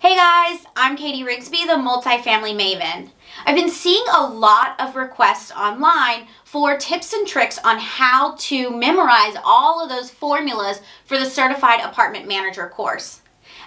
Hey guys, I'm Katie Rigsby, the Multifamily Maven. I've been seeing a lot of requests online for tips and tricks on how to memorize all of those formulas for the Certified Apartment Manager course.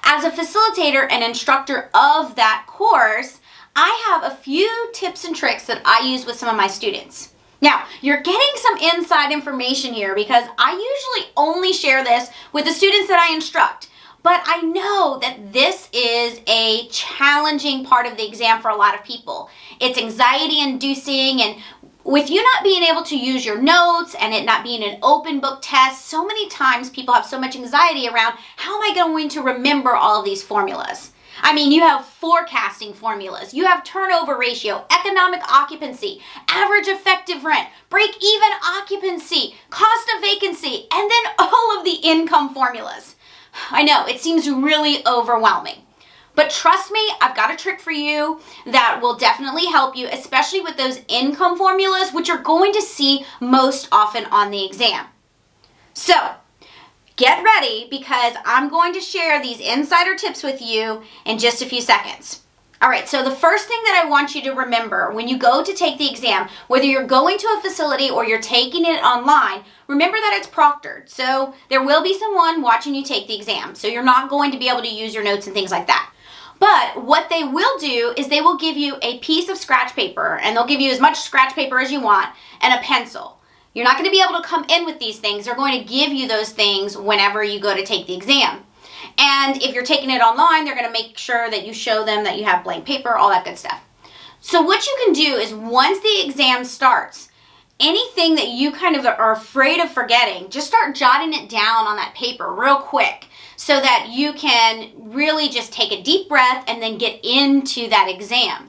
As a facilitator and instructor of that course, I have a few tips and tricks that I use with some of my students. Now, you're getting some inside information here because I usually only share this with the students that I instruct. But I know that this is a challenging part of the exam for a lot of people. It's anxiety inducing, and with you not being able to use your notes and it not being an open book test, so many times people have so much anxiety around, how am I going to remember all of these formulas? I mean, you have forecasting formulas, you have turnover ratio, economic occupancy, average effective rent, break-even occupancy, cost of vacancy, and then all of the income formulas. I know, it seems really overwhelming. But trust me, I've got a trick for you that will definitely help you, especially with those income formulas, which you're going to see most often on the exam. So, get ready because I'm going to share these insider tips with you in just a few seconds. All right, so the first thing that I want you to remember when you go to take the exam, whether you're going to a facility or you're taking it online, remember that it's proctored. So there will be someone watching you take the exam. So you're not going to be able to use your notes and things like that. But what they will do is they will give you a piece of scratch paper, and they'll give you as much scratch paper as you want and a pencil. You're not going to be able to come in with these things. They're going to give you those things whenever you go to take the exam. And if you're taking it online, they're going to make sure that you show them that you have blank paper, all that good stuff. So what you can do is once the exam starts, anything that you kind of are afraid of forgetting, just start jotting it down on that paper real quick so that you can really just take a deep breath and then get into that exam.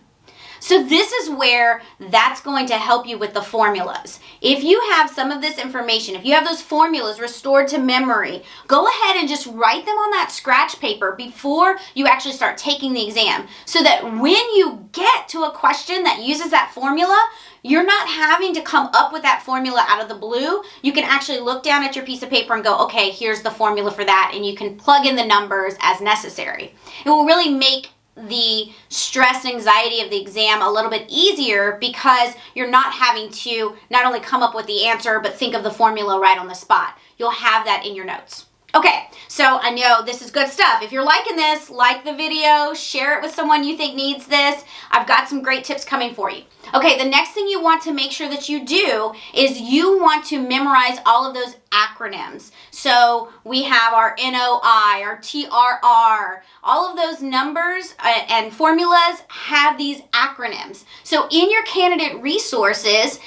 So this is where that's going to help you with the formulas. If you have some of this information, if you have those formulas restored to memory, go ahead and just write them on that scratch paper before you actually start taking the exam so that when you get to a question that uses that formula, you're not having to come up with that formula out of the blue. You can actually look down at your piece of paper and go, okay, here's the formula for that, and you can plug in the numbers as necessary. It will really make the stress and anxiety of the exam a little bit easier because you're not having to not only come up with the answer, but think of the formula right on the spot. You'll have that in your notes. Okay, so I know this is good stuff. If you're liking this, like the video, share it with someone you think needs this. I've got some great tips coming for you. Okay, the next thing you want to make sure that you do is you want to memorize all of those acronyms. So we have our NOI, our TRR, all of those numbers and formulas have these acronyms. So in your candidate resources,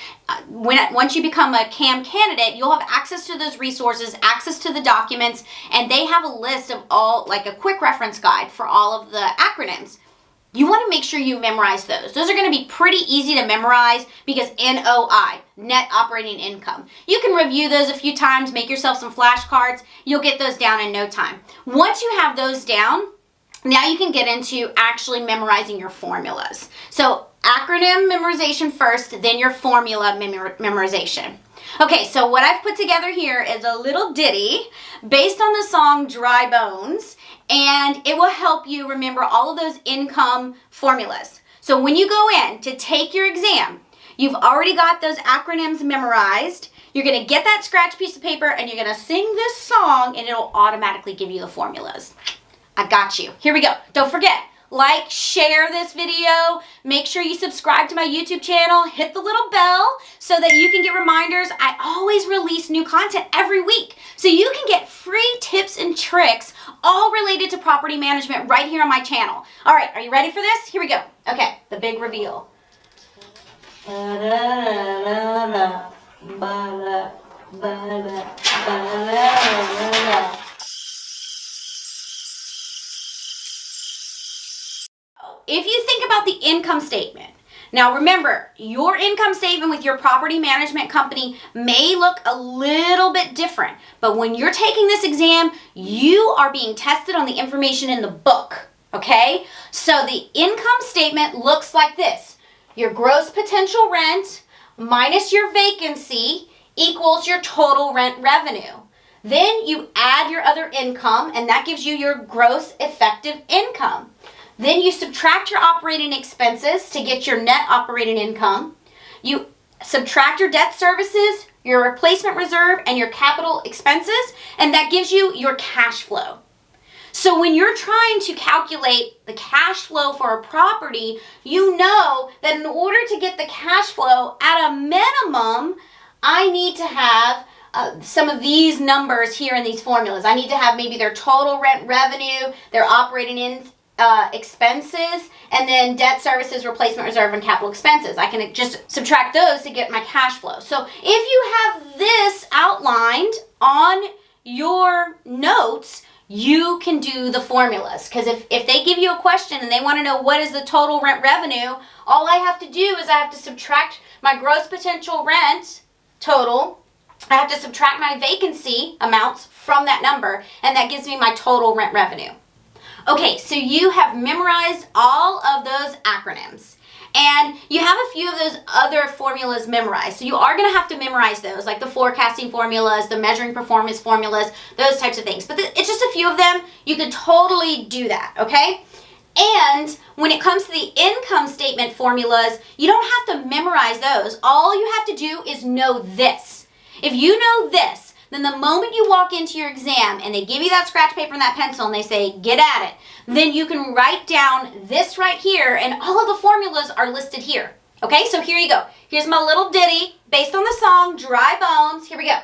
once you become a CAM candidate, you'll have access to those resources, access to the documents, and they have a list of all, like a quick reference guide for all of the acronyms. You want to make sure you memorize those. Those are going to be pretty easy to memorize because NOI, net operating income. You can review those a few times, make yourself some flashcards. You'll get those down in no time. Once you have those down, now you can get into actually memorizing your formulas. So acronym memorization first, then your formula memorization. Okay, so what I've put together here is a little ditty based on the song Dry Bones, and it will help you remember all of those income formulas. So when you go in to take your exam, you've already got those acronyms memorized. You're going to get that scratch piece of paper and you're going to sing this song and it'll automatically give you the formulas. I got you. Here we go. Don't forget, like, share this video, make sure you subscribe to my YouTube channel, hit the little bell so that you can get reminders. I always release new content every week. So you can get free tips and tricks all related to property management right here on my channel. All right, are you ready for this? Here we go. Okay, the big reveal. If you think about the income statement, now remember, your income statement with your property management company may look a little bit different, but when you're taking this exam, you are being tested on the information in the book, okay? So the income statement looks like this. Your gross potential rent minus your vacancy equals your total rent revenue. Then you add your other income, and that gives you your gross effective income. Then you subtract your operating expenses to get your net operating income. You subtract your debt services, your replacement reserve, and your capital expenses, and that gives you your cash flow. So when you're trying to calculate the cash flow for a property, you know that in order to get the cash flow, at a minimum, I need to have some of these numbers here in these formulas. I need to have maybe their total rent revenue, their operating expenses, and then debt services, replacement reserve, and capital expenses. I can just subtract those to get my cash flow. So if you have this outlined on your notes, you can do the formulas. Because if they give you a question and they want to know what is the total rent revenue, all I have to do is I have to subtract my gross potential rent total. I have to subtract my vacancy amounts from that number, and that gives me my total rent revenue. Okay, so you have memorized all of those acronyms, and you have a few of those other formulas memorized. So you are going to have to memorize those, like the forecasting formulas, the measuring performance formulas, those types of things. But it's just a few of them. You could totally do that, okay? And when it comes to the income statement formulas, you don't have to memorize those. All you have to do is know this. If you know this, then the moment you walk into your exam and they give you that scratch paper and that pencil and they say, get at it, then you can write down this right here, and all of the formulas are listed here. Okay, so here you go. Here's my little ditty based on the song Dry Bones. Here we go.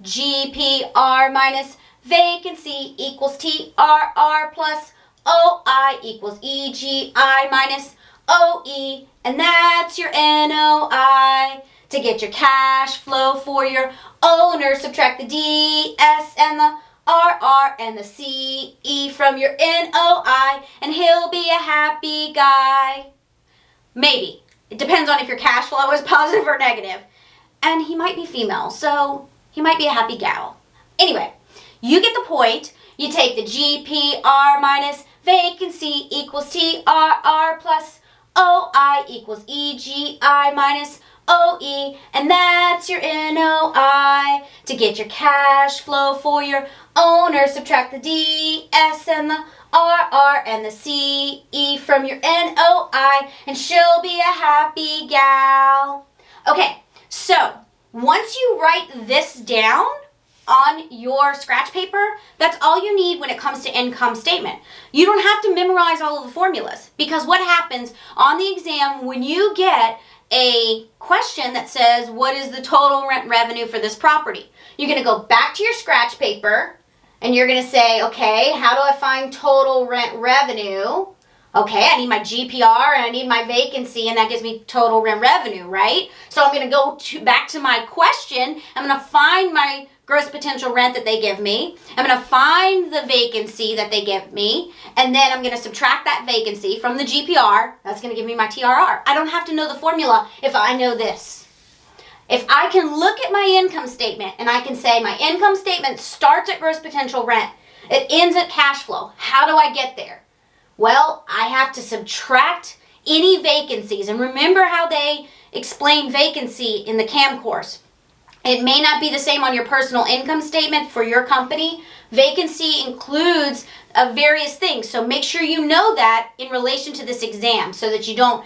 GPR minus vacancy equals TRR plus OI equals EGI minus OE, and that's your NOI. To get your cash flow for your owner, subtract the DS and the RR and the CE from your NOI, and he'll be a happy guy. Maybe. It depends on if your cash flow is positive or negative. And he might be female, so he might be a happy gal. Anyway, you get the point. You take the GPR minus vacancy equals TRR plus OI equals EGI minus OE, and that's your NOI. To get your cash flow for your owner, subtract the DS and the RR and the CE from your NOI, and she'll be a happy gal. Okay, so once you write this down on your scratch paper, that's all you need when it comes to income statement. You don't have to memorize all of the formulas, because what happens on the exam when you get a question that says, what is the total rent revenue for this property? You're going to go back to your scratch paper and you're going to say, okay, how do I find total rent revenue? Okay, I need my GPR and I need my vacancy, and that gives me total rent revenue, right? So I'm going to go back to my question. I'm going to find my gross potential rent that they give me. I'm going to find the vacancy that they give me, and then I'm going to subtract that vacancy from the GPR. That's going to give me my TRR. I don't have to know the formula if I know this. If I can look at my income statement and I can say my income statement starts at gross potential rent, it ends at cash flow. How do I get there? Well, I have to subtract any vacancies. And remember how they explain vacancy in the CAM course. It may not be the same on your personal income statement for your company. Vacancy includes various things. So make sure you know that in relation to this exam so that you don't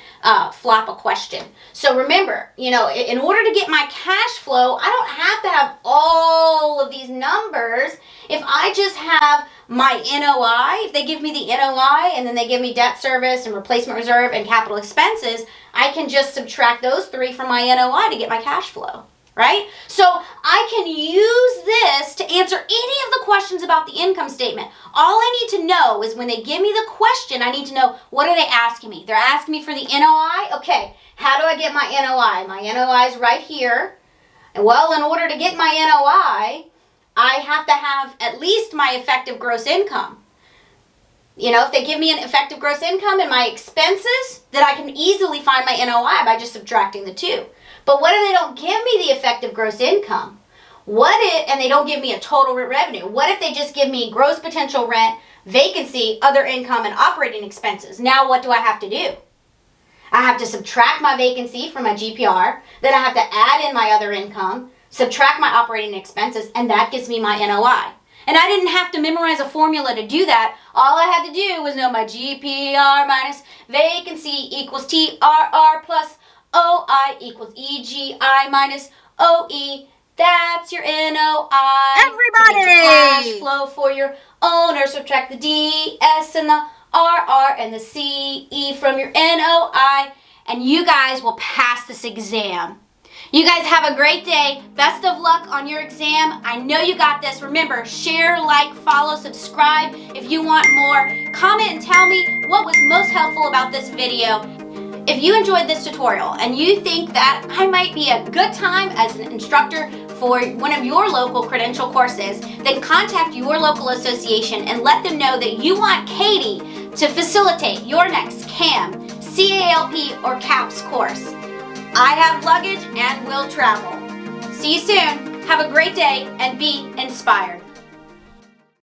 flop a question. So remember, in order to get my cash flow, I don't have to have all of these numbers. If I just have my NOI, if they give me the NOI and then they give me debt service and replacement reserve and capital expenses, I can just subtract those three from my NOI to get my cash flow. Right? So I can use this to answer any of the questions about the income statement. All I need to know is when they give me the question, I need to know, what are they asking me? They're asking me for the NOI? Okay, how do I get my NOI? My NOI is right here. And well, in order to get my NOI, I have to have at least my effective gross income. If they give me an effective gross income and my expenses, then I can easily find my NOI by just subtracting the two. But what if they don't give me the effective gross income? And they don't give me a total rent revenue? What if they just give me gross potential rent, vacancy, other income, and operating expenses? Now what do I have to do? I have to subtract my vacancy from my GPR, then I have to add in my other income, subtract my operating expenses, and that gives me my NOI. And I didn't have to memorize a formula to do that. All I had to do was know my GPR minus vacancy equals TRR plus OI equals EGI minus OE. That's your NOI. Everybody! To get your cash flow for your owner. Subtract the DS and the RR and the CE from your NOI. And you guys will pass this exam. You guys have a great day. Best of luck on your exam. I know you got this. Remember, share, like, follow, subscribe if you want more. Comment and tell me what was most helpful about this video. If you enjoyed this tutorial and you think that I might be a good time as an instructor for one of your local credential courses, then contact your local association and let them know that you want Katie to facilitate your next CAM, CALP, or CAPS course. I have luggage and will travel. See you soon. Have a great day and be inspired.